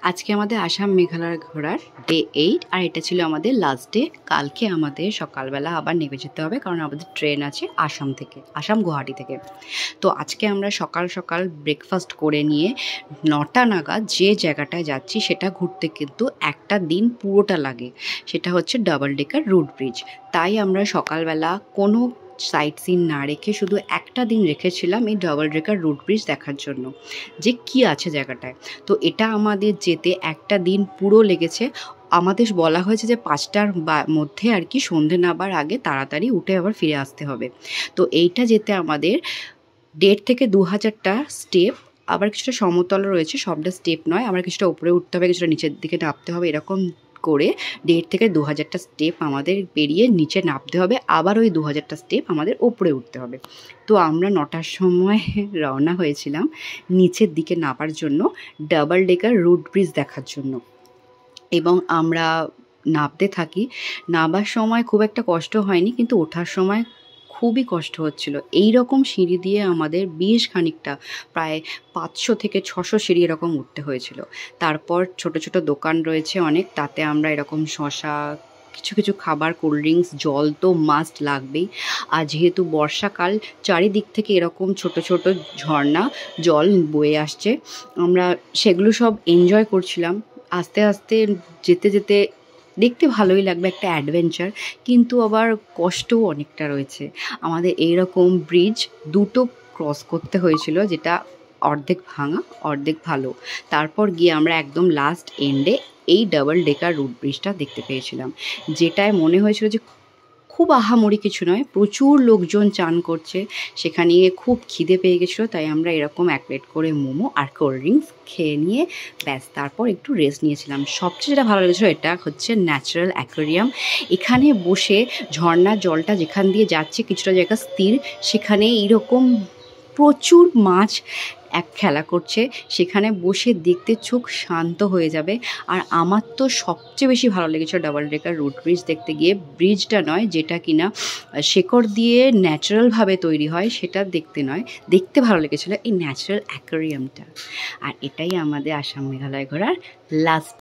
আজকে আমাদের আসাম মেঘালয় ঘোরার ডে 8 আর এটা ছিল আমাদের লাস্ট ডে। কালকে আমাদের সকালবেলা আবার নেমে যেতে হবে, কারণ আমাদের ট্রেন আছে আসাম গুয়াহাটি থেকে। তো আজকে আমরা সকাল সকাল ব্রেকফাস্ট করে নিয়ে 9টা নাগাদ যে জায়গাটায় যাচ্ছি সেটা ঘুরতে কিন্তু একটা দিন পুরোটা লাগে। সেটা হচ্ছে ডাবল ডেকার রুট ব্রিজ। তাই আমরা সকালবেলা কোনো সাইট সিন না রেখে শুধু একটা দিন রেখেছিলাম এই ডাবল ডেকার রুট ব্রিজ দেখার জন্য, যে কি আছে জায়গাটায়। তো এটা আমাদের যেতে একটা দিন পুরো লেগেছে। আমাদের বলা হয়েছে যে 5টার মধ্যে আর কি, সন্ধে নাবার আগে তাড়াতাড়ি উঠে আবার ফিরে আসতে হবে। তো এইটা যেতে আমাদের 1.5 থেকে 2000টা স্টেপ, আবার কিছুটা সমতল রয়েছে, সবটা স্টেপ নয়, আবার কিছুটা উপরে উঠতে হবে, কিছুটা নিচের দিকে নামতে হবে, এরকম করে 1.5 থেকে 2000টা স্টেপ আমাদের পেরিয়ে নিচে নামতে হবে, আবার ওই 2000টা স্টেপ আমাদের উপরে উঠতে হবে। তো আমরা 9টার সময় রওনা হয়েছিলাম নিচের দিকে নামার জন্য, ডাবল ডেকার রুট ব্রিজ দেখার জন্য। এবং আমরা নামতে থাকি। নামার সময় খুব একটা কষ্ট হয়নি, কিন্তু ওঠার সময় খুবই কষ্ট হচ্ছিল। এই রকম সিঁড়ি দিয়ে আমাদের বেশ খানিকটা, প্রায় 500 থেকে 600 সিঁড়ি এরকম উঠতে হয়েছিল। তারপর ছোট ছোট দোকান রয়েছে অনেক, তাতে আমরা এরকম শসা, কিছু কিছু খাবার, কোল্ড ড্রিঙ্কস, জল তো মাস্ট লাগবেই। আর যেহেতু বর্ষাকাল, চারিদিক থেকে এরকম ছোট ছোট ঝর্ণা জল বয়ে আসছে, আমরা সেগুলো সব এনজয় করছিলাম। আস্তে আস্তে যেতে যেতে দেখতে ভালোই লাগবে, একটা অ্যাডভেঞ্চার, কিন্তু আবার কষ্টও অনেকটা রয়েছে। আমাদের এইরকম ব্রিজ দুটো ক্রস করতে হয়েছিল, যেটা অর্ধেক ভাঙা অর্ধেক ভালো। তারপর গিয়ে আমরা একদম লাস্ট এন্ডে এই ডাবল ডেকার রুট ব্রিজটা দেখতে পেয়েছিলাম, যেটায় মনে হয়েছিল যে খুব আহামরি কিছু নয়, প্রচুর লোকজন চান করছে। সেখানে খুব খিদে পেয়ে গেছিলো, তাই আমরা এরকম 1 প্লেট করে মোমো আর কোল্ড ড্রিঙ্কস খেয়ে নিয়ে ব্যাস তারপর একটু রেস্ট নিয়েছিলাম। সবচেয়ে যেটা ভালো লেগেছিলো, এটা হচ্ছে ন্যাচারাল অ্যাকোয়ারিয়াম। এখানে বসে ঝর্ণার জলটা যেখান দিয়ে যাচ্ছে কিছুটা জায়গা স্থির, সেখানে এইরকম প্রচুর মাছ খেলা করছে, সেখানে বসে দেখতে চোখ শান্ত হয়ে যাবে। আর আমার তো সবচেয়ে বেশি ভালো লেগেছে ডাবল ডেকার রুট ব্রিজ দেখতে গিয়ে, ব্রিজটা নয়, যেটা কিনা শেকড় দিয়ে ন্যাচারালভাবে তৈরি হয়, সেটা দেখতে নয়, দেখতে ভালো লেগেছিলো এই ন্যাচারাল অ্যাকোয়ারিয়ামটা। আর এটাই আমাদের আসাম মেঘালয় ঘোরার লাস্ট